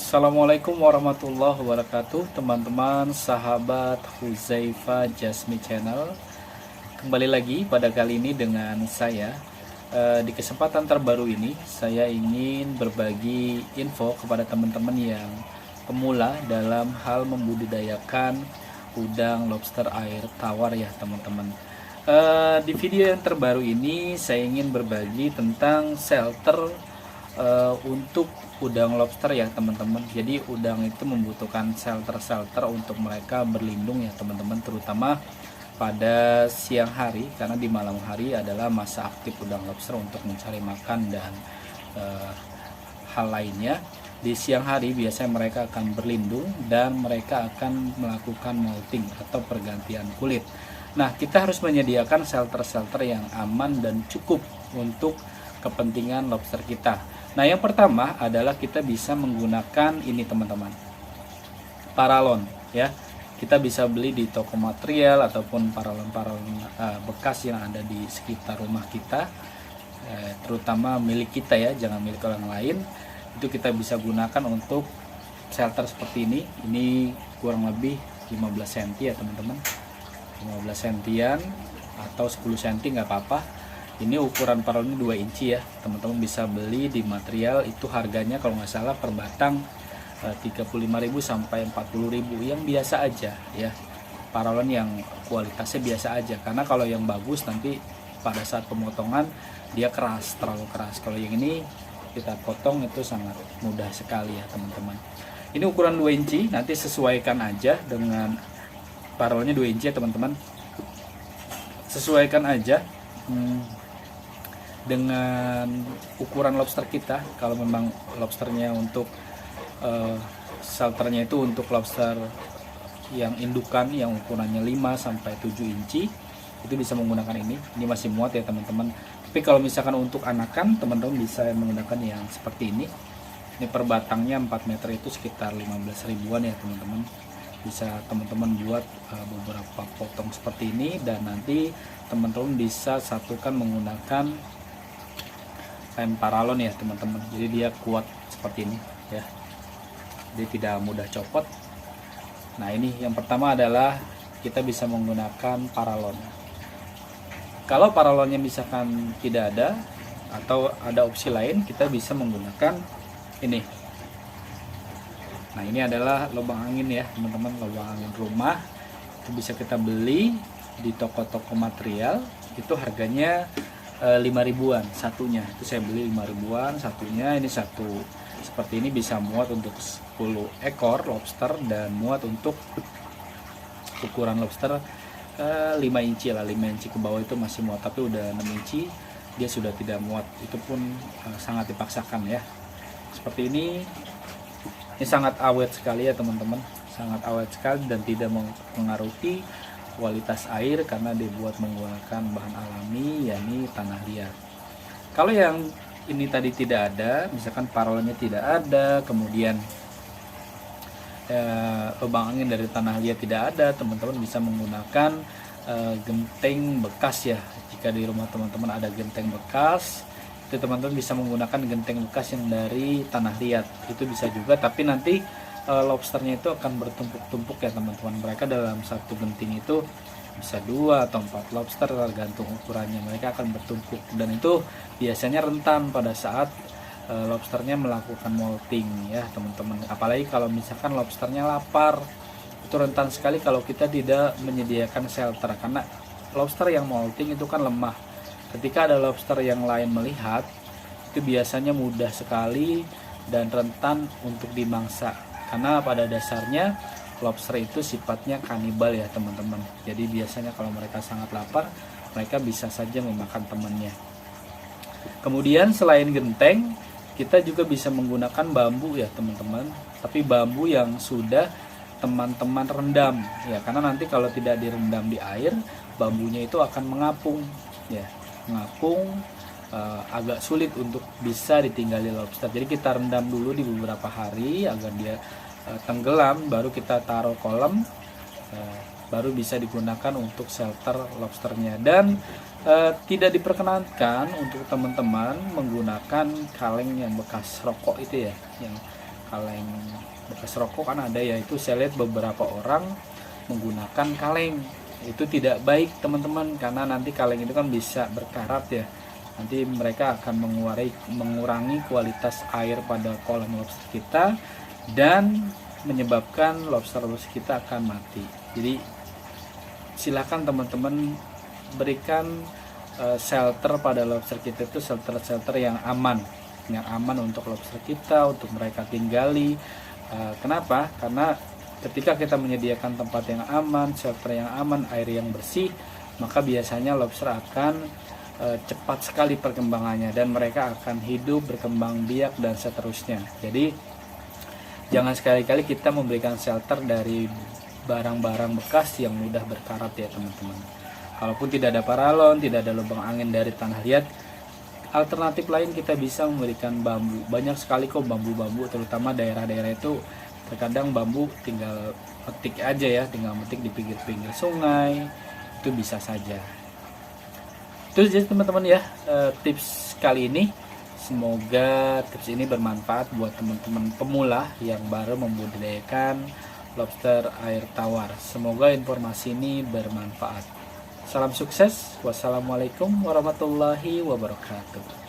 Assalamualaikum warahmatullahi wabarakatuh, teman-teman sahabat Huzaifa Jasmi Channel. Kembali lagi pada kali ini dengan saya. Di kesempatan terbaru ini saya ingin berbagi info kepada teman-teman yang pemula dalam hal membudidayakan udang lobster air tawar ya teman-teman. Di video yang terbaru ini saya ingin berbagi tentang shelter untuk udang lobster ya teman-teman. Jadi udang itu membutuhkan shelter untuk mereka berlindung ya teman-teman, terutama pada siang hari, karena di malam hari adalah masa aktif udang lobster untuk mencari makan dan hal lainnya. Di siang hari biasanya mereka akan berlindung dan mereka akan melakukan molting atau pergantian kulit. Nah, kita harus menyediakan shelter yang aman dan cukup untuk kepentingan lobster kita. Nah, yang pertama adalah kita bisa menggunakan ini teman-teman, paralon ya. Kita bisa beli di toko material ataupun paralon bekas yang ada di sekitar rumah kita, terutama milik kita ya, jangan milik orang lain. Itu kita bisa gunakan untuk shelter seperti ini. Ini kurang lebih 15 cm ya teman-teman, 15 cm atau 10 cm nggak apa-apa. Ini ukuran paralonnya 2 inci ya teman-teman, bisa beli di material. Itu harganya kalau nggak salah per batang 35.000 sampai 40.000 yang biasa aja ya, paralon yang kualitasnya biasa aja. Karena kalau yang bagus nanti pada saat pemotongan dia keras, terlalu keras. Kalau yang ini kita potong itu sangat mudah sekali ya teman-teman. Ini ukuran 2 inci, nanti sesuaikan aja dengan paralonnya 2 inci ya teman-teman, sesuaikan aja dengan ukuran lobster kita. Kalau memang lobsternya untuk shelternya itu untuk lobster yang indukan yang ukurannya 5 sampai 7 inci, itu bisa menggunakan ini. Ini masih muat ya teman-teman. Tapi kalau misalkan untuk anakan, teman-teman bisa menggunakan yang seperti ini. Ini per batangnya 4 meter itu sekitar 15 ribuan ya teman-teman. Bisa teman-teman buat beberapa potong seperti ini, dan nanti teman-teman bisa satukan menggunakan lem paralon ya teman-teman. Jadi dia kuat seperti ini ya, dia tidak mudah copot. Nah, ini yang pertama adalah kita bisa menggunakan paralon. Kalau paralonnya misalkan tidak ada atau ada opsi lain, kita bisa menggunakan ini. Nah, ini adalah lubang angin ya teman-teman, lubang angin rumah. Itu bisa kita beli di toko-toko material. Itu harganya 5 ribuan satunya. Itu saya beli 5 ribuan satunya. Ini satu seperti ini bisa muat untuk 10 ekor lobster dan muat untuk ukuran lobster 5 inci lah, 5 inci ke bawah itu masih muat, tapi udah 6 inci dia sudah tidak muat. Itu pun sangat dipaksakan ya. Seperti ini sangat awet sekali ya teman-teman, sangat awet sekali dan tidak mempengaruhi kualitas air karena dibuat menggunakan bahan alami, yakni tanah liat. Kalau yang ini tadi tidak ada, misalkan paralonnya tidak ada, kemudian lubang angin dari tanah liat tidak ada, teman-teman bisa menggunakan genteng bekas ya. Jika di rumah teman-teman ada genteng bekas, itu teman-teman bisa menggunakan genteng bekas yang dari tanah liat. Itu bisa juga, tapi nanti lobsternya itu akan bertumpuk-tumpuk ya teman-teman. Mereka dalam satu genting itu bisa 2 atau 4 lobster tergantung ukurannya. Mereka akan bertumpuk dan itu biasanya rentan pada saat lobsternya melakukan molting ya teman-teman. Apalagi kalau misalkan lobsternya lapar, itu rentan sekali kalau kita tidak menyediakan shelter, karena lobster yang molting itu kan lemah. Ketika ada lobster yang lain melihat, itu biasanya mudah sekali dan rentan untuk dimangsa. Karena pada dasarnya lobster itu sifatnya kanibal ya teman-teman. Jadi biasanya kalau mereka sangat lapar, mereka bisa saja memakan temannya. Kemudian selain genteng, kita juga bisa menggunakan bambu ya teman-teman. Tapi bambu yang sudah teman-teman rendam ya, karena nanti kalau tidak direndam di air, bambunya itu akan mengapung ya, mengapung. Agak sulit untuk bisa ditinggali lobster. Jadi kita rendam dulu di beberapa hari agar dia tenggelam, baru kita taruh kolam, baru bisa digunakan untuk shelter lobsternya. Dan tidak diperkenankan untuk teman-teman menggunakan kaleng yang bekas rokok itu ya, yang kaleng bekas rokok kan ada ya, itu saya lihat beberapa orang menggunakan kaleng. Itu tidak baik teman-teman, karena nanti kaleng itu kan bisa berkarat ya, nanti mereka akan mengurangi kualitas air pada kolam lobster kita dan menyebabkan lobster kita akan mati. Jadi silakan teman-teman berikan shelter pada lobster kita, itu shelter yang aman untuk lobster kita, untuk mereka tinggali. Kenapa? Karena ketika kita menyediakan tempat yang aman, shelter yang aman, air yang bersih, maka biasanya lobster akan cepat sekali perkembangannya dan mereka akan hidup, berkembang biak dan seterusnya. Jadi jangan sekali-kali kita memberikan shelter dari barang-barang bekas yang mudah berkarat ya teman-teman. Kalaupun tidak ada paralon, tidak ada lubang angin dari tanah liat, alternatif lain kita bisa memberikan bambu. Banyak sekali kok bambu-bambu, terutama daerah-daerah itu terkadang bambu tinggal petik aja ya, tinggal metik di pinggir-pinggir sungai, itu bisa saja. Terus jadi teman-teman ya, tips kali ini, semoga tips ini bermanfaat buat teman-teman pemula yang baru membudidayakan lobster air tawar. Semoga informasi ini bermanfaat. Salam sukses. Wassalamualaikum warahmatullahi wabarakatuh.